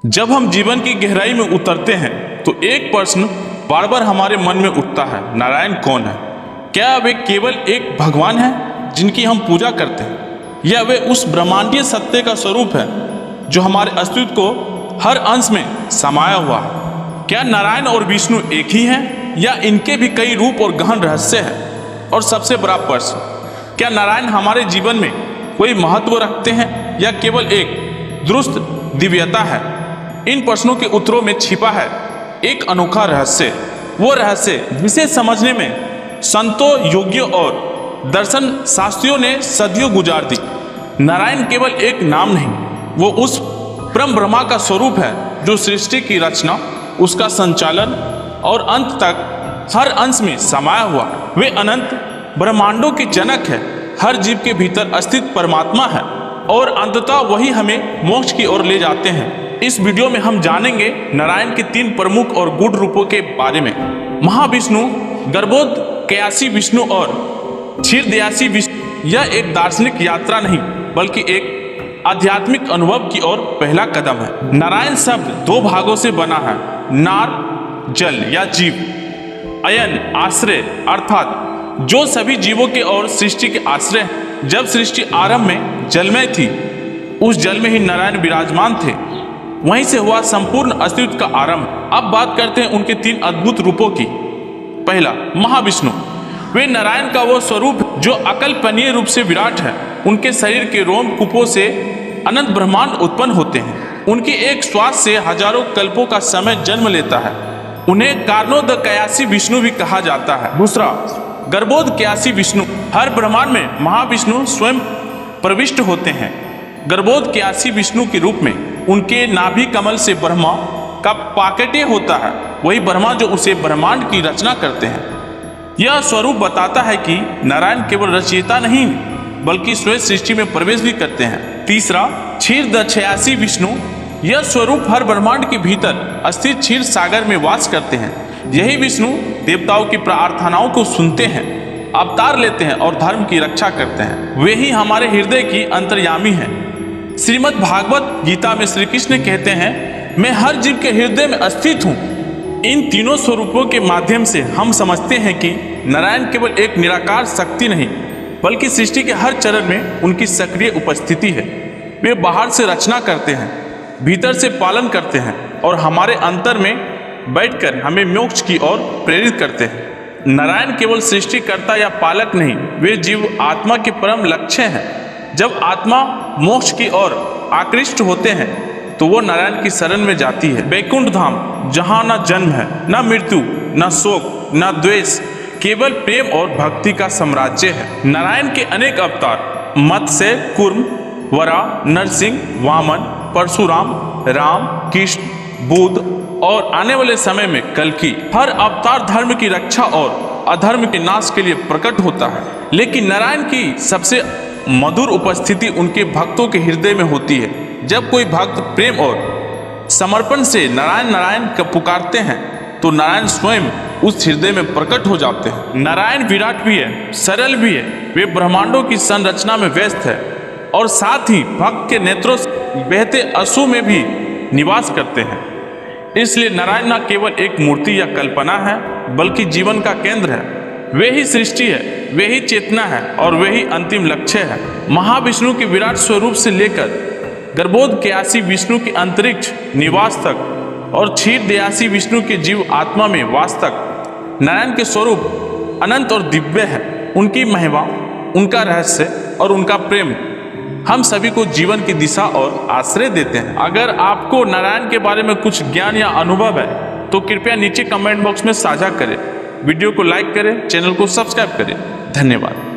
जब हम जीवन की गहराई में उतरते हैं तो एक प्रश्न बार बार हमारे मन में उठता है, नारायण कौन है? क्या वे केवल एक भगवान है जिनकी हम पूजा करते हैं, या वे उस ब्रह्मांडीय सत्य का स्वरूप है जो हमारे अस्तित्व को हर अंश में समाया हुआ है? क्या नारायण और विष्णु एक ही हैं, या इनके भी कई रूप और गहन रहस्य हैं? और सबसे बड़ा प्रश्न, क्या नारायण हमारे जीवन में कोई महत्व रखते हैं या केवल एक दुरुस्त दिव्यता है? इन प्रश्नों के उत्तरों में छिपा है एक अनोखा रहस्य, वो रहस्य जिसे समझने में संतों, योगियों और दर्शन शास्त्रियों ने सदियों गुजार दी। नारायण केवल एक नाम नहीं, वो उस परम ब्रह्मा का स्वरूप है जो सृष्टि की रचना, उसका संचालन और अंत तक हर अंश में समाया हुआ। वे अनंत ब्रह्मांडों के जनक है, हर जीव के भीतर अस्तित्व परमात्मा है और अंततः वही हमें मोक्ष की ओर ले जाते हैं। इस वीडियो में हम जानेंगे नारायण के 3 प्रमुख और गूढ़ रूपों के बारे में। महाविष्णु, गर्भोदकयासी विष्णु और क्षीरदयासी विष्णु। यह एक दार्शनिक यात्रा नहीं बल्कि एक आध्यात्मिक अनुभव की ओर पहला कदम है। नारायण शब्द 2 भागों से बना है, नार जल या जीव, अयन आश्रय अर्थात जो सभी जीवों के और सृष्टि के आश्रय हैं। जब सृष्टि आरंभ में जलमय थी, उस जल में ही नारायण विराजमान थे, वहीं से हुआ संपूर्ण अस्तित्व का आरंभ। अब बात करते हैं उनके 3 अद्भुत रूपों की। पहला, महाविष्णु। वे नारायण का वो स्वरूप जो अकल्पनीय रूप से विराट है। उनके शरीर के रोम कूपों से अनंत ब्रह्मांड उत्पन्न होते हैं। उनके एक श्वास से हजारों कल्पों का समय जन्म लेता है। उन्हें कारणोदकयासी विष्णु भी कहा जाता है। दूसरा, गर्भोदकयासी विष्णु। हर ब्रह्मांड में महाविष्णु स्वयं प्रविष्ट होते हैं। गर्भोदकयासी विष्णु के रूप में उनके नाभि कमल से ब्रह्मा का पाकट्य होता है, वही ब्रह्मा जो उसे ब्रह्मांड की रचना करते हैं। यह स्वरूप बताता है कि नारायण केवल रचयिता नहीं बल्कि स्वयं सृष्टि में प्रवेश भी करते हैं। तीसरा, क्षीरदयासी विष्णु। यह स्वरूप हर ब्रह्मांड के भीतर स्थित क्षीर सागर में वास करते हैं। यही विष्णु देवताओं की प्रार्थनाओं को सुनते हैं, अवतार लेते हैं और धर्म की रक्षा करते हैं। वे ही हमारे हृदय की अंतर्यामी हैं। श्रीमद् भागवत गीता में श्री कृष्ण कहते हैं, मैं हर जीव के हृदय में स्थित हूँ। इन तीनों स्वरूपों के माध्यम से हम समझते हैं कि नारायण केवल एक निराकार शक्ति नहीं बल्कि सृष्टि के हर चरण में उनकी सक्रिय उपस्थिति है। वे बाहर से रचना करते हैं, भीतर से पालन करते हैं और हमारे अंतर में बैठकर हमें मोक्ष की ओर प्रेरित करते हैं। नारायण केवल सृष्टिकर्ता या पालक नहीं, वे जीव आत्मा के परम लक्ष्य हैं। जब आत्मा मोक्ष की ओर आकृष्ट होते हैं तो वो नारायण की शरण में जाती है। वैकुंठ धाम, जहाँ न जन्म है, न मृत्यु, न शोक, न द्वेष, केवल प्रेम और भक्ति का साम्राज्य है। नारायण के अनेक अवतार, मत्स्य, कूर्म, वराह, नरसिंह, वामन, परशुराम, राम, कृष्ण, बुद्ध और आने वाले समय में कल्कि, हर अवतार धर्म की रक्षा और अधर्म के नाश के लिए प्रकट होता है। लेकिन नारायण की सबसे मधुर उपस्थिति उनके भक्तों के हृदय में होती है। जब कोई भक्त प्रेम और समर्पण से नारायण नारायण का पुकारते हैं तो नारायण स्वयं उस हृदय में प्रकट हो जाते हैं। नारायण विराट भी है, सरल भी है। वे ब्रह्मांडों की संरचना में व्यस्त है और साथ ही भक्त के नेत्रों से बहते आंसू में भी निवास करते हैं। इसलिए नारायण न केवल एक मूर्ति या कल्पना है बल्कि जीवन का केंद्र है। वे ही सृष्टि है, वे ही चेतना है और वे ही अंतिम लक्ष्य है। महाविष्णु के विराट स्वरूप से लेकर गर्भोदकयासी विष्णु के अंतरिक्ष निवास तक और क्षीरदयासी विष्णु के जीव आत्मा में वास तक नारायण के स्वरूप अनंत और दिव्य है। उनकी महिमा, उनका रहस्य और उनका प्रेम हम सभी को जीवन की दिशा और आश्रय देते हैं। अगर आपको नारायण के बारे में कुछ ज्ञान या अनुभव है तो कृपया नीचे कमेंट बॉक्स में साझा करें। वीडियो को लाइक करें, चैनल को सब्सक्राइब करें। धन्यवाद।